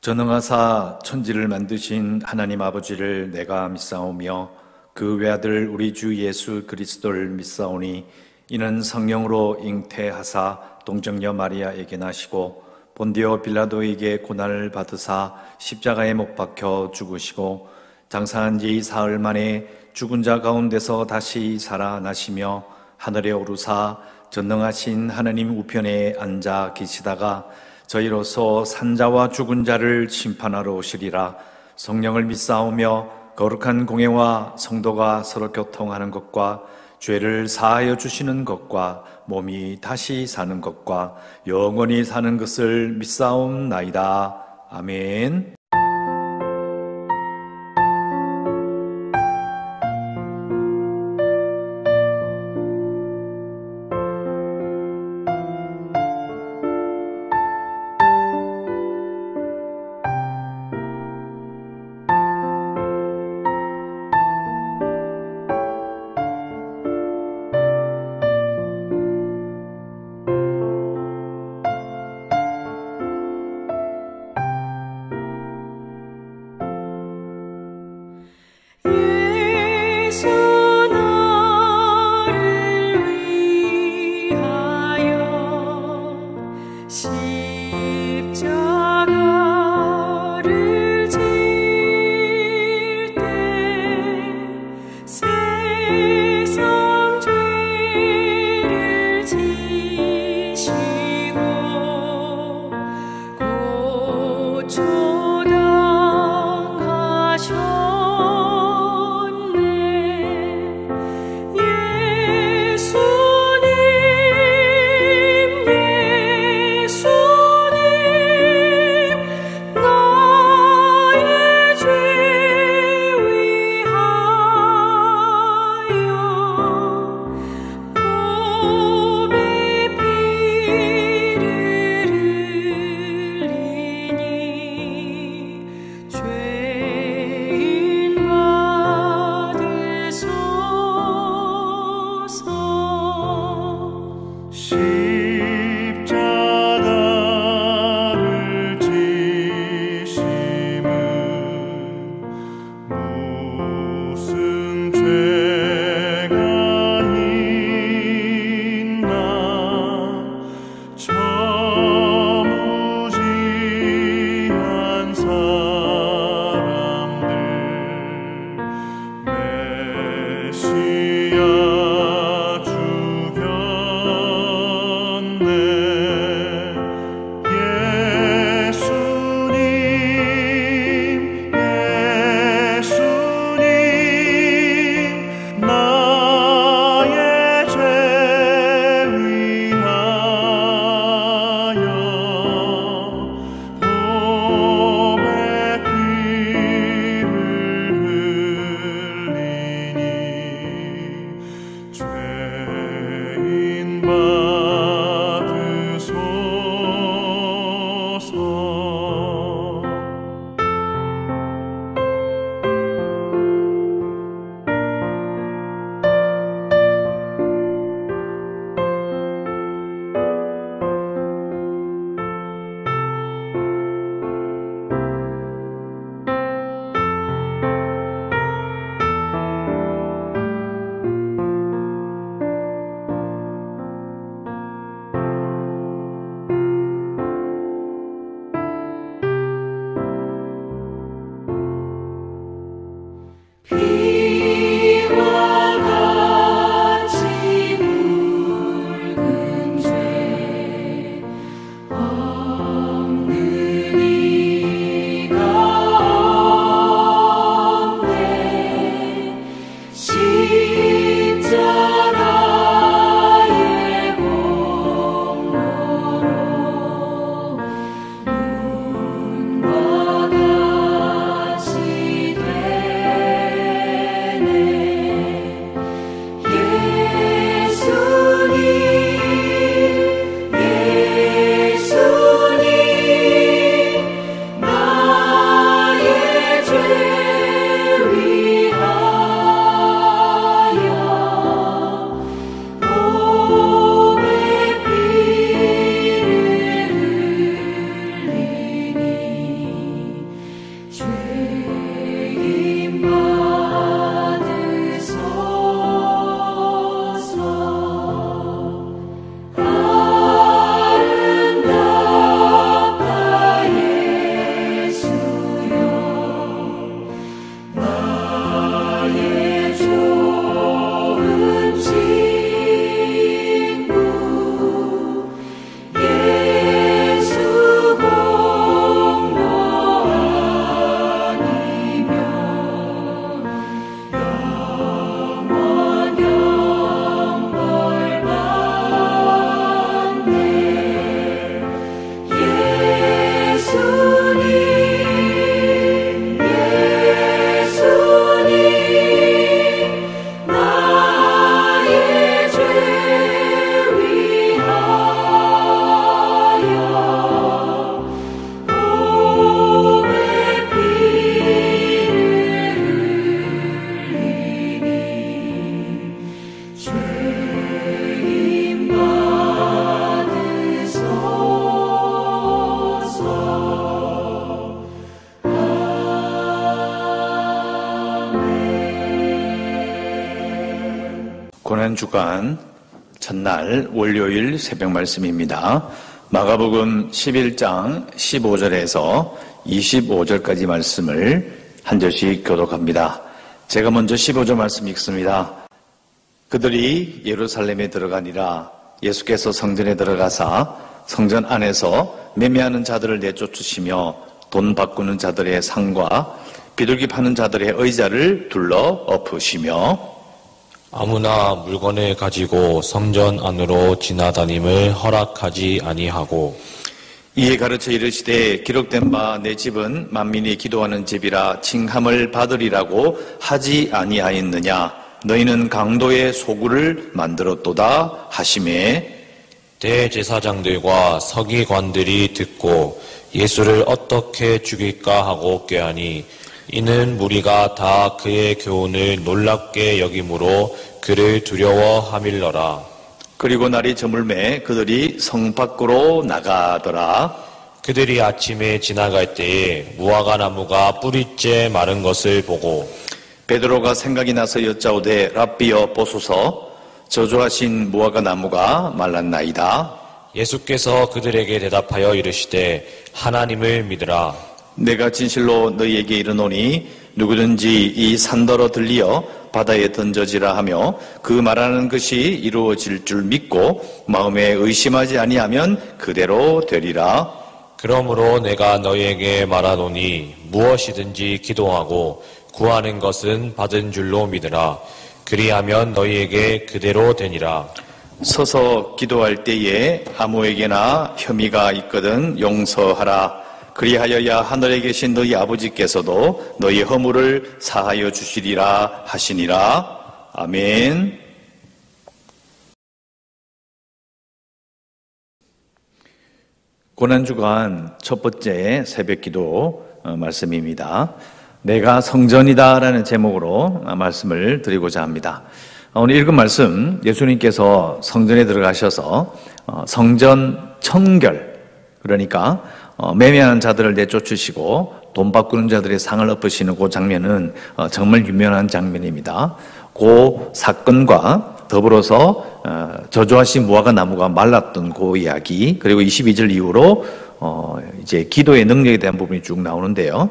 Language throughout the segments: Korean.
전능하사 천지를 만드신 하나님 아버지를 내가 믿사오며 그 외아들 우리 주 예수 그리스도를 믿사오니 이는 성령으로 잉태하사 동정녀 마리아에게 나시고 본디오 빌라도에게 고난을 받으사 십자가에 못 박혀 죽으시고 장사한 지 사흘 만에 죽은 자 가운데서 다시 살아나시며 하늘에 오르사 전능하신 하나님 우편에 앉아 계시다가 저희로서 산자와 죽은 자를 심판하러 오시리라. 성령을 믿사오며 거룩한 공예와 성도가 서로 교통하는 것과 죄를 사하여 주시는 것과 몸이 다시 사는 것과 영원히 사는 것을 믿사옵나이다. 아멘. 고난주간 첫날 월요일 새벽 말씀입니다. 마가복음 11장 15절에서 25절까지 말씀을 한 절씩 교독합니다. 제가 먼저 15절 말씀 읽습니다. 그들이 예루살렘에 들어가니라. 예수께서 성전에 들어가사 성전 안에서 매매하는 자들을 내쫓으시며 돈 바꾸는 자들의 상과 비둘기 파는 자들의 의자를 둘러 엎으시며 아무나 물건을 가지고 성전 안으로 지나다님을 허락하지 아니하고 이에 가르쳐 이르시되 기록된 바 내 집은 만민이 기도하는 집이라 칭함을 받으리라고 하지 아니하였느냐. 너희는 강도의 소굴을 만들었도다 하시매 대제사장들과 서기관들이 듣고 예수를 어떻게 죽일까 하고 꾀하니 이는 무리가 다 그의 교훈을 놀랍게 여김으로 그를 두려워하밀러라. 그리고 날이 저물매 그들이 성 밖으로 나가더라. 그들이 아침에 지나갈 때에 무화과 나무가 뿌리째 마른 것을 보고 베드로가 생각이 나서 여짜오되 랍비여 보소서 저주하신 무화과 나무가 말랐나이다. 예수께서 그들에게 대답하여 이르시되 하나님을 믿으라. 내가 진실로 너희에게 이르노니 누구든지 이 산더러 들리어 바다에 던져지라 하며 그 말하는 것이 이루어질 줄 믿고 마음에 의심하지 아니하면 그대로 되리라. 그러므로 내가 너희에게 말하노니 무엇이든지 기도하고 구하는 것은 받은 줄로 믿으라. 그리하면 너희에게 그대로 되니라. 서서 기도할 때에 아무에게나 혐의가 있거든 용서하라. 그리하여야 하늘에 계신 너희 아버지께서도 너희 허물을 사하여 주시리라 하시니라. 아멘. 고난주간 첫 번째 새벽기도 말씀입니다. 내가 성전이다라는 제목으로 말씀을 드리고자 합니다. 오늘 읽은 말씀, 예수님께서 성전에 들어가셔서 성전 청결, 그러니까 매매하는 자들을 내쫓으시고 돈 바꾸는 자들의 상을 엎으시는 그 장면은 정말 유명한 장면입니다. 그 사건과 더불어서 저주하신 무화과 나무가 말랐던 그 이야기, 그리고 22절 이후로 이제 기도의 능력에 대한 부분이 쭉 나오는데요.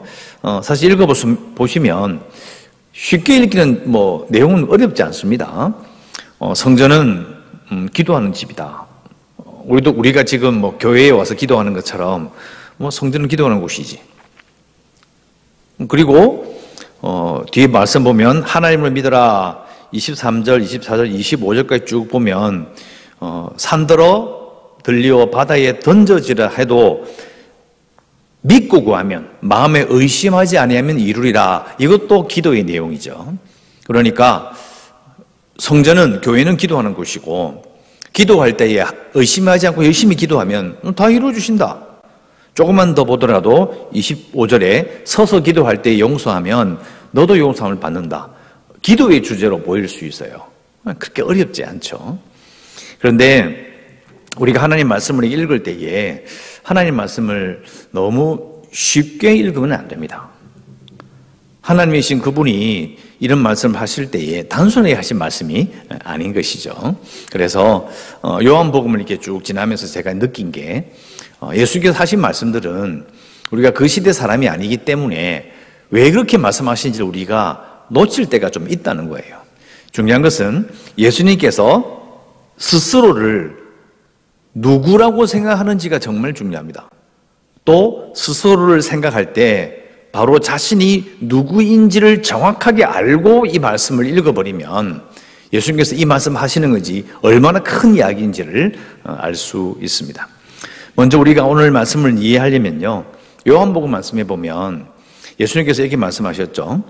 사실 읽어보시면 쉽게 읽기는 내용은 어렵지 않습니다. 성전은 기도하는 집이다. 우리가 지금 교회에 와서 기도하는 것처럼 성전은 기도하는 곳이지. 그리고 뒤에 말씀 보면 하나님을 믿어라 23절, 24절, 25절까지 쭉 보면 산더러 들리어 바다에 던져지라 해도 믿고 구하면 마음에 의심하지 아니하면 이루리라. 이것도 기도의 내용이죠. 그러니까 성전은, 교회는 기도하는 곳이고 기도할 때에 의심하지 않고 열심히 기도하면 다 이루어 주신다. 조금만 더 보더라도 25절에 서서 기도할 때 용서하면 너도 용서함을 받는다. 기도의 주제로 보일 수 있어요. 그렇게 어렵지 않죠. 그런데 우리가 하나님 말씀을 읽을 때에 하나님 말씀을 너무 쉽게 읽으면 안 됩니다. 하나님이신 그분이 이런 말씀을 하실 때에 단순하게 하신 말씀이 아닌 것이죠. 그래서 요한복음을 이렇게 쭉 지나면서 제가 느낀 게 예수께서 하신 말씀들은 우리가 그 시대 사람이 아니기 때문에 왜 그렇게 말씀하시는지를 우리가 놓칠 때가 좀 있다는 거예요. 중요한 것은 예수님께서 스스로를 누구라고 생각하는지가 정말 중요합니다. 또 스스로를 생각할 때 바로 자신이 누구인지를 정확하게 알고 이 말씀을 읽어버리면 예수님께서 이 말씀 하시는 것이 얼마나 큰 이야기인지를 알 수 있습니다. 먼저 우리가 오늘 말씀을 이해하려면요, 요한복음 말씀에 보면 예수님께서 이렇게 말씀하셨죠.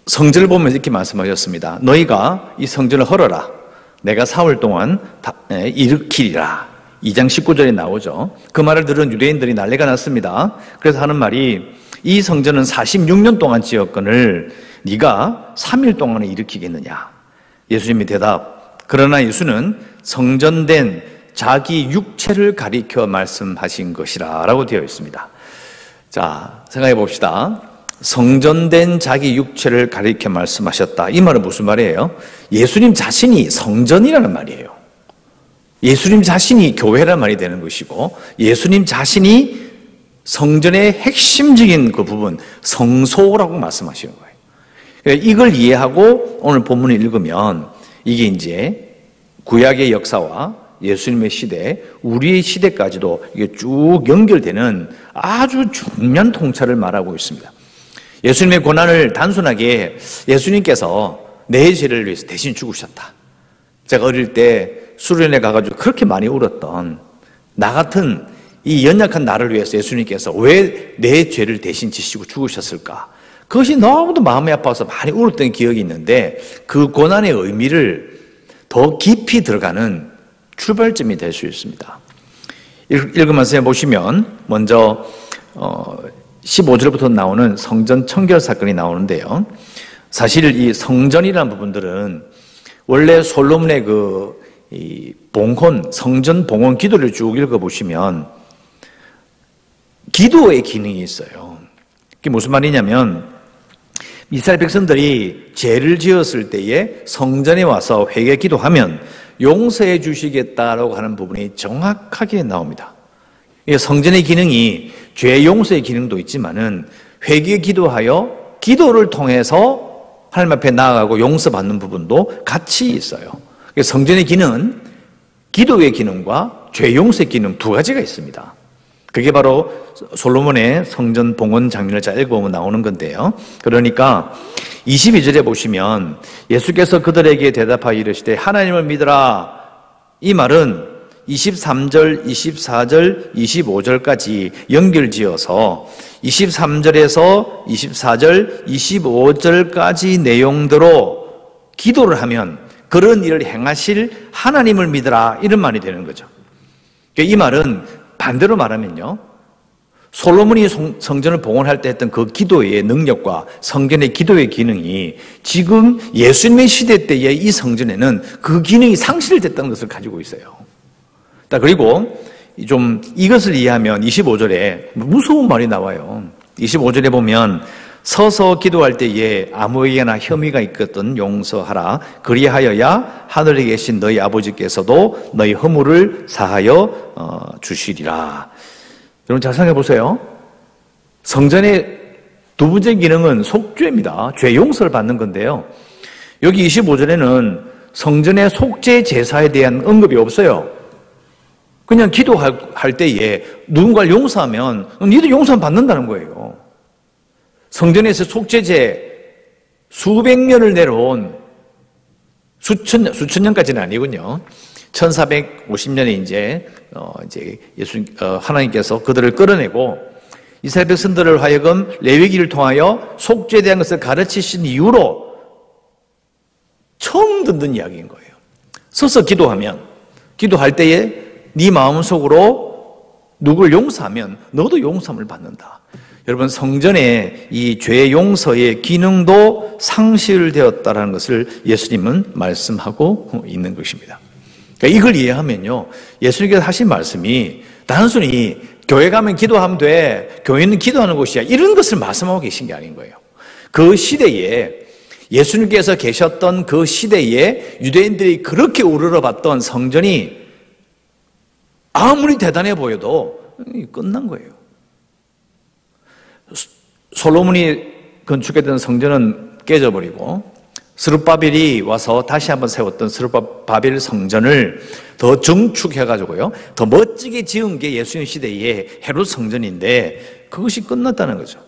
성전을 보면서 이렇게 말씀하셨습니다. 너희가 이 성전을 헐어라. 내가 4월 동안 일으키리라. 2장 19절에 나오죠. 그 말을 들은 유대인들이 난리가 났습니다. 그래서 하는 말이 이 성전은 46년 동안 지었거늘 네가 3일 동안에 일으키겠느냐. 예수님이 대답. 그러나 예수는 성전된 자기 육체를 가리켜 말씀하신 것이라 라고 되어 있습니다. 자, 생각해 봅시다. 성전된 자기 육체를 가리켜 말씀하셨다. 이 말은 무슨 말이에요? 예수님 자신이 성전이라는 말이에요. 예수님 자신이 교회란 말이 되는 것이고, 예수님 자신이 성전의 핵심적인 그 부분, 성소라고 말씀하시는 거예요. 그러니까 이걸 이해하고 오늘 본문을 읽으면 이게 이제 구약의 역사와 예수님의 시대, 우리의 시대까지도 이게 쭉 연결되는 아주 중요한 통찰을 말하고 있습니다. 예수님의 고난을 단순하게 예수님께서 내 죄를 위해서 대신 죽으셨다. 제가 어릴 때 수련회 가가지고 그렇게 많이 울었던 나 같은 이 연약한 나를 위해서 예수님께서 왜 내 죄를 대신 지시고 죽으셨을까? 그것이 너무도 마음이 아파서 많이 울었던 기억이 있는데 그 고난의 의미를 더 깊이 들어가는 출발점이 될 수 있습니다. 읽으면서 보시면 먼저 15절부터 나오는 성전 청결 사건이 나오는데요. 사실 이 성전이라는 부분들은 원래 솔로몬의 이 봉헌, 성전 봉헌 기도를 쭉 읽어보시면 기도의 기능이 있어요. 그게 무슨 말이냐면 이스라엘 백성들이 죄를 지었을 때에 성전에 와서 회개 기도하면 용서해 주시겠다라고 하는 부분이 정확하게 나옵니다. 성전의 기능이 죄 용서의 기능도 있지만은 회개 기도하여 기도를 통해서 하나님 앞에 나아가고 용서받는 부분도 같이 있어요. 성전의 기능은 기도의 기능과 죄 용서의 기능 두 가지가 있습니다. 그게 바로 솔로몬의 성전 봉헌 장면을 잘 읽어보면 나오는 건데요. 그러니까 22절에 보시면 예수께서 그들에게 대답하여 이르시되 하나님을 믿으라. 이 말은 23절, 24절, 25절까지 연결지어서 23절에서 24절, 25절까지 내용대로 기도를 하면 그런 일을 행하실 하나님을 믿으라, 이런 말이 되는 거죠. 이 말은 반대로 말하면요, 솔로몬이 성전을 봉헌할 때 했던 그 기도의 능력과 성전의 기도의 기능이 지금 예수님의 시대 때의 이 성전에는 그 기능이 상실됐다는 것을 가지고 있어요. 그리고 좀 이것을 이해하면 25절에 무서운 말이 나와요. 25절에 보면 서서 기도할 때에 아무에게나 혐의가 있거든 용서하라. 그리하여야 하늘에 계신 너희 아버지께서도 너희 허물을 사하여 주시리라. 여러분 잘 생각해 보세요. 성전의 두 번째 기능은 속죄입니다. 죄 용서를 받는 건데요. 여기 25절에는 성전의 속죄 제사에 대한 언급이 없어요. 그냥 기도할 때에 누군가를 용서하면 니도 용서 받는다는 거예요. 성전에서 속죄제 수백 년을 내려온 수천 년까지는 아니군요. 1450년에 이제 하나님께서 그들을 끌어내고 이스라엘 백성들을 하여금 레위기를 통하여 속죄에 대한 것을 가르치신 이후로 처음 듣는 이야기인 거예요. 서서 기도할 때에 네 마음속으로 누굴 용서하면 너도 용서함을 받는다. 여러분 성전의 이 죄 용서의 기능도 상실되었다라는 것을 예수님은 말씀하고 있는 것입니다. 그러니까 이걸 이해하면요, 예수님께서 하신 말씀이 단순히 교회 가면 기도하면 돼, 교회는 기도하는 곳이야, 이런 것을 말씀하고 계신 게 아닌 거예요. 그 시대에 예수님께서 계셨던 그 시대에 유대인들이 그렇게 우러러봤던 성전이 아무리 대단해 보여도 끝난 거예요. 솔로몬이 건축했던 성전은 깨져버리고 스룹바벨이 와서 다시 한번 세웠던 스룹바벨 성전을 더 증축해가지고요, 더 멋지게 지은 게 예수님 시대의 헤롯 성전인데 그것이 끝났다는 거죠.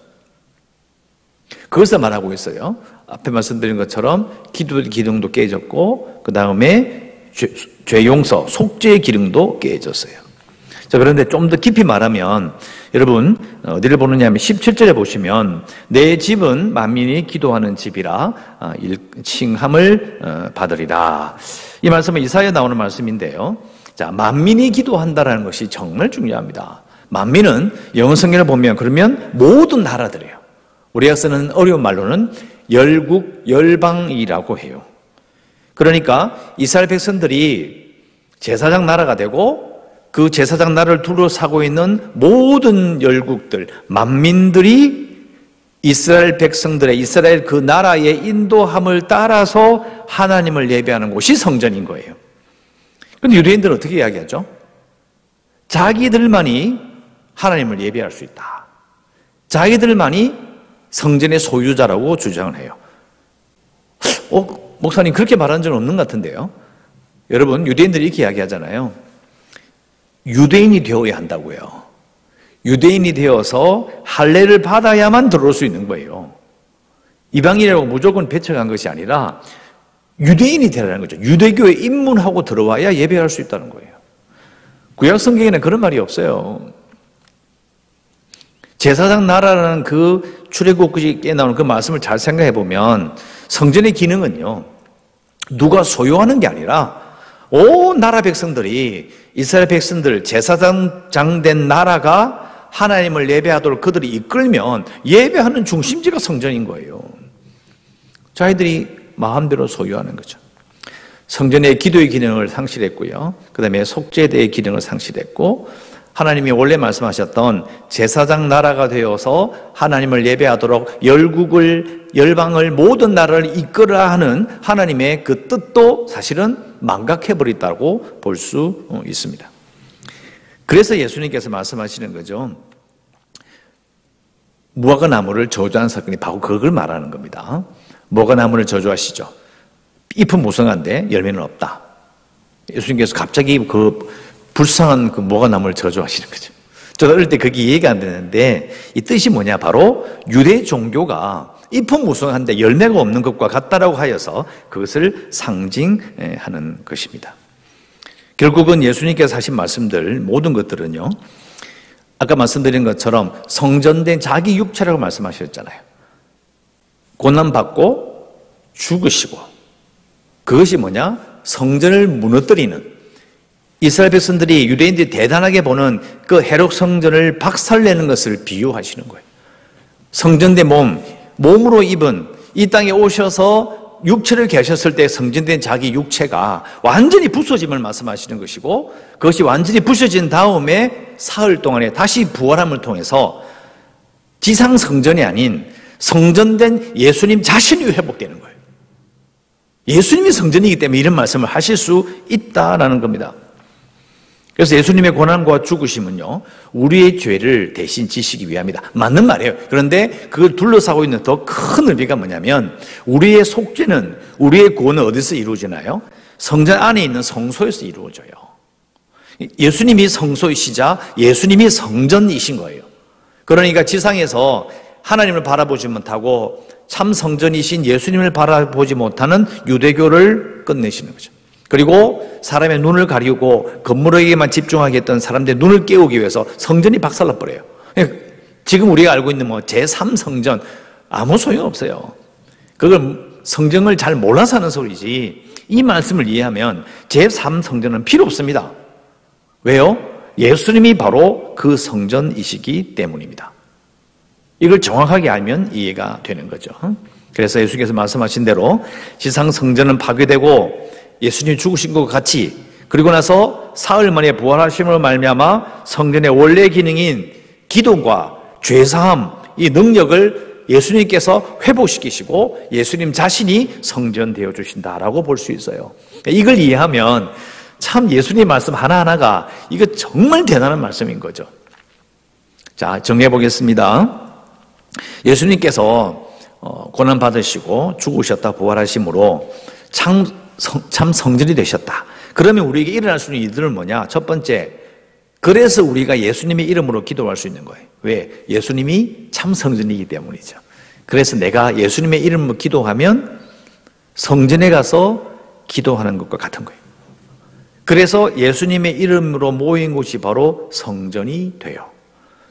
그것을 말하고 있어요. 앞에 말씀드린 것처럼 기도의 기능도 깨졌고 그 다음에 죄 용서, 속죄의 기능도 깨졌어요. 자, 그런데 좀 더 깊이 말하면 여러분 어디를 보느냐 하면 17절에 보시면 내 집은 만민이 기도하는 집이라 칭함을 받으리라. 이 말씀은 이사야에 나오는 말씀인데요. 자, 만민이 기도한다라는 것이 정말 중요합니다. 만민은 영어 성경을 보면 그러면 모든 나라들이에요. 우리가 쓰는 어려운 말로는 열국, 열방이라고 해요. 그러니까 이스라엘 백성들이 제사장 나라가 되고 그 제사장 나라를 둘러싸고 있는 모든 열국들, 만민들이 이스라엘 백성들의 이스라엘 그 나라의 인도함을 따라서 하나님을 예배하는 곳이 성전인 거예요. 그런데 유대인들은 어떻게 이야기하죠? 자기들만이 하나님을 예배할 수 있다. 자기들만이 성전의 소유자라고 주장을 해요. 목사님 그렇게 말한 적은 없는 것 같은데요. 여러분, 유대인들이 이렇게 이야기하잖아요. 유대인이 되어야 한다고요. 유대인이 되어서 할례를 받아야만 들어올 수 있는 거예요. 이방인이라고 무조건 배척한 것이 아니라 유대인이 되라는 거죠. 유대교에 입문하고 들어와야 예배할 수 있다는 거예요. 구약 성경에는 그런 말이 없어요. 제사장 나라라는 그 출애굽기에 나오는 그 말씀을 잘 생각해 보면 성전의 기능은요, 누가 소유하는 게 아니라 온 나라 백성들이, 이스라엘 백성들, 제사장 된 나라가 하나님을 예배하도록 그들이 이끌면 예배하는 중심지가 성전인 거예요. 자기들이 마음대로 소유하는 거죠. 성전의 기도의 기능을 상실했고요. 그 다음에 속죄대의 기능을 상실했고, 하나님이 원래 말씀하셨던 제사장 나라가 되어서 하나님을 예배하도록 열방을 모든 나라를 이끌어야 하는 하나님의 그 뜻도 사실은 망각해버렸다고 볼 수 있습니다. 그래서 예수님께서 말씀하시는 거죠. 무화과 나무를 저주한 사건이 바로 그걸 말하는 겁니다. 무화과 나무를 저주하시죠. 잎은 무성한데 열매는 없다. 예수님께서 갑자기 그 불쌍한 그 무화과 나무를 저주하시는 거죠. 저도 어릴 때 그게 이해가 안 되는데 이 뜻이 뭐냐? 바로 유대 종교가 잎은 무성한데 열매가 없는 것과 같다라고 하여서 그것을 상징하는 것입니다. 결국은 예수님께서 하신 말씀들 모든 것들은요, 아까 말씀드린 것처럼 성전된 자기 육체라고 말씀하셨잖아요. 고난받고 죽으시고, 그것이 뭐냐? 성전을 무너뜨리는, 이스라엘 백성들이, 유대인들이 대단하게 보는 그 헤롯 성전을 박살내는 것을 비유하시는 거예요. 성전된 몸으로 입은, 이 땅에 오셔서 육체를 계셨을 때 성전된 자기 육체가 완전히 부서짐을 말씀하시는 것이고, 그것이 완전히 부서진 다음에 사흘 동안에 다시 부활함을 통해서 지상 성전이 아닌 성전된 예수님 자신이 회복되는 거예요. 예수님이 성전이기 때문에 이런 말씀을 하실 수 있다라는 겁니다. 그래서 예수님의 고난과 죽으심은요, 우리의 죄를 대신 지시기 위함이다. 맞는 말이에요. 그런데 그걸 둘러싸고 있는 더 큰 의미가 뭐냐면, 우리의 속죄는, 우리의 구원은 어디서 이루어지나요? 성전 안에 있는 성소에서 이루어져요. 예수님이 성소이시자 예수님이 성전이신 거예요. 그러니까 지상에서 하나님을 바라보지 못하고 참 성전이신 예수님을 바라보지 못하는 유대교를 끝내시는 거죠. 그리고 사람의 눈을 가리우고 건물에게만 집중하게 했던 사람들의 눈을 깨우기 위해서 성전이 박살나 버려요. 지금 우리가 알고 있는 제3성전 아무 소용없어요. 그걸 성경을 잘 몰라서 하는 소리지, 이 말씀을 이해하면 제3성전은 필요 없습니다. 왜요? 예수님이 바로 그 성전이시기 때문입니다. 이걸 정확하게 알면 이해가 되는 거죠. 그래서 예수님께서 말씀하신 대로 지상성전은 파괴되고 예수님이 죽으신 것과 같이, 그리고 나서 사흘 만에 부활하심으로 말미암아 성전의 원래 기능인 기도과 죄사함, 이 능력을 예수님께서 회복시키시고 예수님 자신이 성전 되어 주신다라고 볼 수 있어요. 이걸 이해하면 참 예수님 말씀 하나하나가 이거 정말 대단한 말씀인 거죠. 자, 정리해 보겠습니다. 예수님께서 고난 받으시고 죽으셨다 부활하심으로 참 성전이 되셨다. 그러면 우리에게 일어날 수 있는 일들은 뭐냐? 첫 번째, 그래서 우리가 예수님의 이름으로 기도할 수 있는 거예요. 왜? 예수님이 참 성전이기 때문이죠. 그래서 내가 예수님의 이름으로 기도하면 성전에 가서 기도하는 것과 같은 거예요. 그래서 예수님의 이름으로 모인 곳이 바로 성전이 돼요.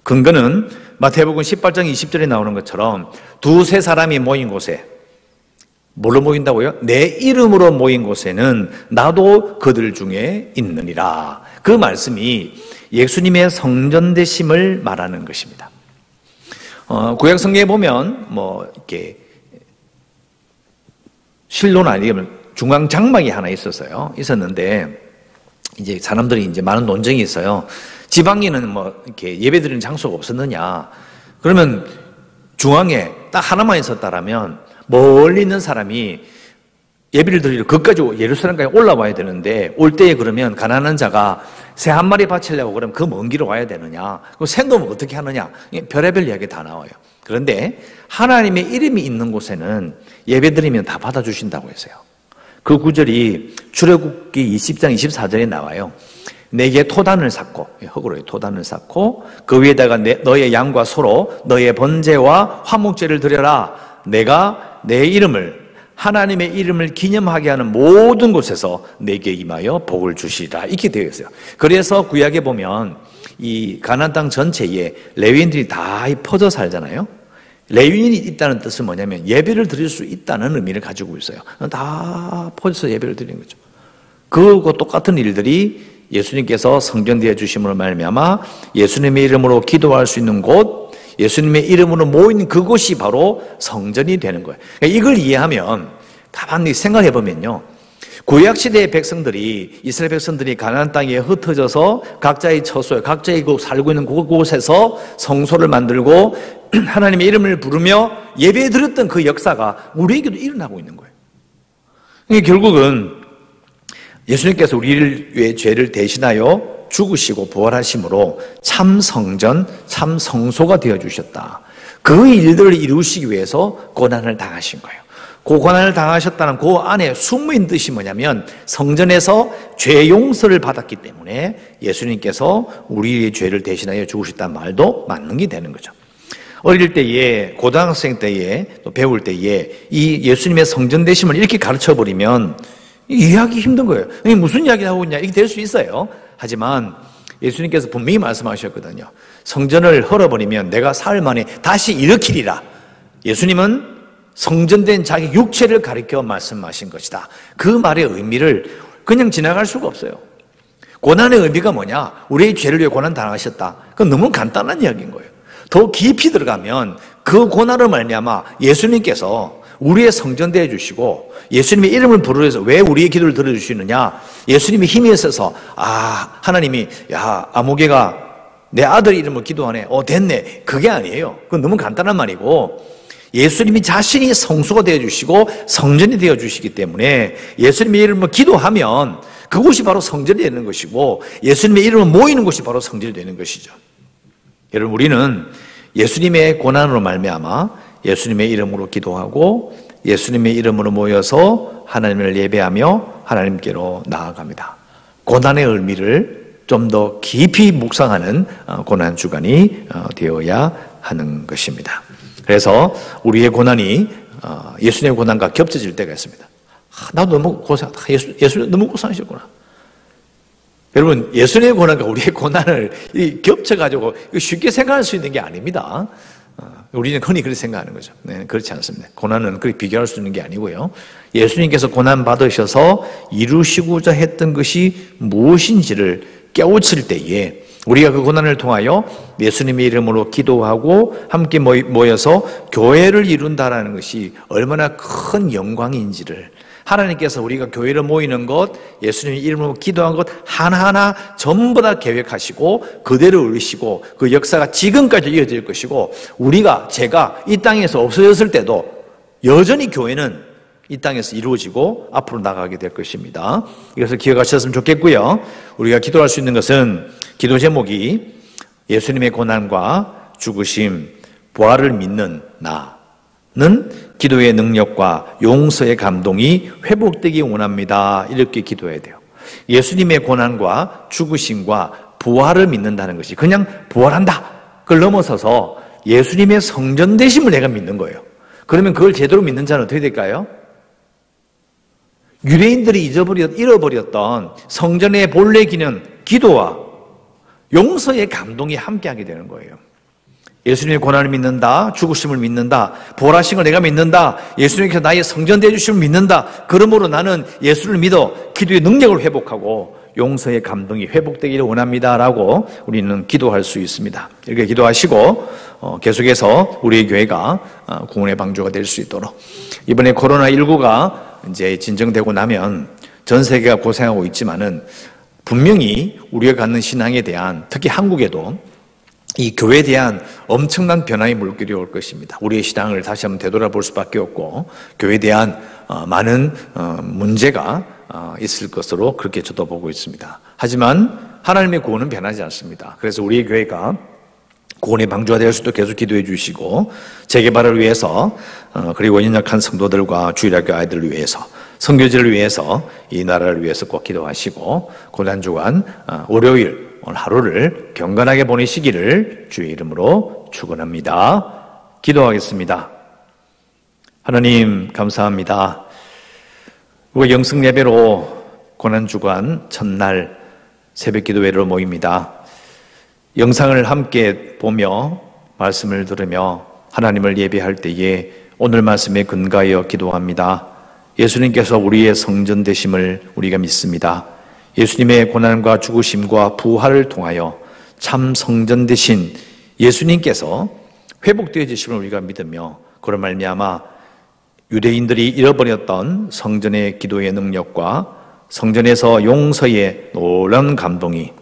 근거는 마태복음 18장 20절에 나오는 것처럼 두세 사람이 모인 곳에, 뭘로 모인다고요? 내 이름으로 모인 곳에는 나도 그들 중에 있느니라. 그 말씀이 예수님의 성전 되심을 말하는 것입니다. 구약 성경에 보면 이렇게 실로나 아니면 중앙 장막이 하나 있었는데, 이제 사람들이 이제 많은 논쟁이 있어요. 지방에는 이렇게 예배드리는 장소가 없었느냐? 그러면 중앙에 딱 하나만 있었다라면 멀리 있는 사람이 예배를 드리러 그까지 예루살렘까지 올라와야 되는데 올 때에 그러면 가난한 자가 새 한 마리 바치려고 그러면 그 먼 길을 와야 되느냐? 그 생도면 어떻게 하느냐? 별의별 이야기 다 나와요. 그런데 하나님의 이름이 있는 곳에는 예배 드리면 다 받아주신다고 했어요. 그 구절이 출애굽기 20장 24절에 나와요. 내게 토단을 쌓고, 흙으로 토단을 쌓고 그 위에다가 너의 양과 소로 너의 번제와 화목제를 드려라. 내가 내 이름을 하나님의 이름을 기념하게 하는 모든 곳에서 내게 임하여 복을 주시리라. 이렇게 되어 있어요. 그래서 구약에 보면 이 가나안 땅 전체에 레위인들이 다 퍼져 살잖아요. 레위인이 있다는 뜻은 뭐냐면 예배를 드릴 수 있다는 의미를 가지고 있어요. 다 퍼져서 예배를 드리는 거죠. 그거 똑같은 일들이 예수님께서 성전되어 주심으로 말미암아 예수님의 이름으로 기도할 수 있는 곳, 예수님의 이름으로 모인 그곳이 바로 성전이 되는 거예요. 그러니까 이걸 이해하면 가만히 생각해 보면요, 구약시대의 백성들이, 이스라엘 백성들이 가나안 땅에 흩어져서 각자의 처소에 각자의 살고 있는 그곳에서 성소를 만들고 하나님의 이름을 부르며 예배 드렸던 그 역사가 우리에게도 일어나고 있는 거예요. 그러니까 결국은 예수님께서 우리를 위해 죄를 대신하여 죽으시고 부활하심으로 참 성전, 참 성소가 되어주셨다. 그 일들을 이루시기 위해서 고난을 당하신 거예요. 그 고난을 당하셨다는 그 안에 숨은 뜻이 뭐냐면 성전에서 죄 용서를 받았기 때문에 예수님께서 우리의 죄를 대신하여 죽으셨다는 말도 맞는 게 되는 거죠. 어릴 때에, 고등학생 때에, 또 배울 때에 이 예수님의 성전 되심을 이렇게 가르쳐버리면 이해하기 힘든 거예요. 이게 무슨 이야기를 하고 있냐, 이게 될 수 있어요. 하지만 예수님께서 분명히 말씀하셨거든요. 성전을 헐어버리면 내가 사흘 만에 다시 일으키리라. 예수님은 성전된 자기 육체를 가리켜 말씀하신 것이다. 그 말의 의미를 그냥 지나갈 수가 없어요. 고난의 의미가 뭐냐? 우리의 죄를 위해 고난 당하셨다. 그건 너무 간단한 이야기인 거예요. 더 깊이 들어가면 그 고난을 말미암아 예수님께서 우리의 성전되어 주시고 예수님의 이름을 부르셔서 왜 우리의 기도를 들어주시느냐? 예수님이 힘이 있어서 하나님이 아무개가 내 아들 이름을 기도하네. 됐네. 그게 아니에요. 그건 너무 간단한 말이고 예수님이 자신이 성소가 되어 주시고 성전이 되어 주시기 때문에 예수님의 이름을 기도하면 그곳이 바로 성전이 되는 것이고 예수님의 이름을 모이는 곳이 바로 성전이 되는 것이죠. 여러분, 우리는 예수님의 고난으로 말미암아 예수님의 이름으로 기도하고 예수님의 이름으로 모여서 하나님을 예배하며 하나님께로 나아갑니다. 고난의 의미를 좀 더 깊이 묵상하는 고난 주간이 되어야 하는 것입니다. 그래서 우리의 고난이 예수님의 고난과 겹쳐질 때가 있습니다. 나도 너무 예수님 너무 고생하셨구나. 여러분, 예수님의 고난과 우리의 고난을 겹쳐가지고 쉽게 생각할 수 있는 게 아닙니다. 우리는 흔히 그렇게 생각하는 거죠. 네, 그렇지 않습니다. 고난은 그렇게 비교할 수 있는 게 아니고요. 예수님께서 고난 받으셔서 이루시고자 했던 것이 무엇인지를 깨우칠 때에 우리가 그 고난을 통하여 예수님의 이름으로 기도하고 함께 모여서 교회를 이룬다라는 것이 얼마나 큰 영광인지를, 하나님께서 우리가 교회를 모이는 것, 예수님의 이름으로 기도한 것 하나하나 전부 다 계획하시고 그대로 이루시고 그 역사가 지금까지 이어질 것이고 제가 이 땅에서 없어졌을 때도 여전히 교회는 이 땅에서 이루어지고 앞으로 나가게 될 것입니다. 이것을 기억하셨으면 좋겠고요. 우리가 기도할 수 있는 것은 기도 제목이 예수님의 고난과 죽으심, 부활을 믿는 나는 기도의 능력과 용서의 감동이 회복되기 원합니다. 이렇게 기도해야 돼요. 예수님의 고난과 죽으심과 부활을 믿는다는 것이 그냥 부활한다, 그걸 넘어서서 예수님의 성전 되심을 내가 믿는 거예요. 그러면 그걸 제대로 믿는 자는 어떻게 될까요? 유대인들이 잃어버렸던 성전의 본래 기능, 기도와 용서의 감동이 함께하게 되는 거예요. 예수님의 고난을 믿는다, 죽으심을 믿는다, 부활하신 걸 내가 믿는다, 예수님께서 나의 성전 되어 주심을 믿는다. 그러므로 나는 예수를 믿어 기도의 능력을 회복하고 용서의 감동이 회복되기를 원합니다라고 우리는 기도할 수 있습니다. 이렇게 기도하시고 계속해서 우리의 교회가 구원의 방주가 될 수 있도록, 이번에 코로나19가 이제 진정되고 나면 전 세계가 고생하고 있지만은 분명히 우리가 갖는 신앙에 대한, 특히 한국에도 이 교회에 대한 엄청난 변화의 물결이 올 것입니다. 우리의 신앙을 다시 한번 되돌아볼 수밖에 없고 교회에 대한 많은 문제가 있을 것으로 그렇게 저도 보고 있습니다. 하지만 하나님의 구원은 변하지 않습니다. 그래서 우리의 교회가 구원의 방주가 될 수도 계속 기도해 주시고 재개발을 위해서 그리고 연약한 성도들과 주일학교 아이들을 위해서 선교지를 위해서 이 나라를 위해서 꼭 기도하시고 고난주간 월요일 오늘 하루를 경건하게 보내시기를 주의 이름으로 축원합니다. 기도하겠습니다. 하나님 감사합니다. 우리 영성 예배로 고난주간 첫날 새벽 기도회로 모입니다. 영상을 함께 보며 말씀을 들으며 하나님을 예배할 때에 오늘 말씀에 근거하여 기도합니다. 예수님께서 우리의 성전 되심을 우리가 믿습니다. 예수님의 고난과 죽으심과 부활을 통하여 참 성전 되신 예수님께서 회복되어지심을 우리가 믿으며 그런 말미암아 유대인들이 잃어버렸던 성전의 기도의 능력과 성전에서 용서의 놀라운 감동이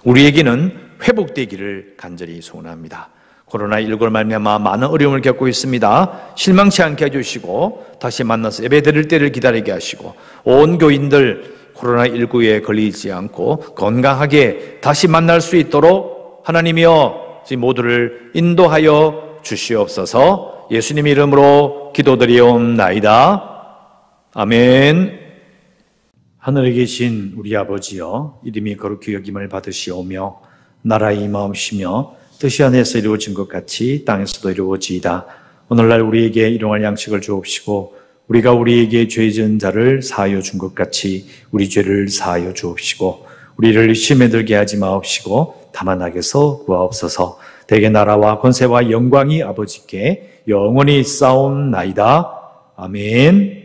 우리에게는 회복되기를 간절히 소원합니다. 코로나19로 말미암아 많은 어려움을 겪고 있습니다. 실망치 않게 해주시고 다시 만나서 예배드릴 때를 기다리게 하시고 온 교인들 코로나19에 걸리지 않고 건강하게 다시 만날 수 있도록 하나님이여 모두를 인도하여 주시옵소서. 예수님 이름으로 기도드리옵나이다. 아멘. 하늘에 계신 우리 아버지여, 이름이 거룩히 여김을 받으시오며 나라의 임하옵시며 뜻이 하늘에서 이루어진 것 같이 땅에서도 이루어지이다. 오늘날 우리에게 일용할 양식을 주옵시고 우리가 우리에게 죄 지은 자를 사하여 준 것 같이 우리 죄를 사하여 주옵시고 우리를 시험에 들게 하지 마옵시고 다만 악에서 구하옵소서. 대개 나라와 권세와 영광이 아버지께 영원히 쌓옵나이다. 아멘.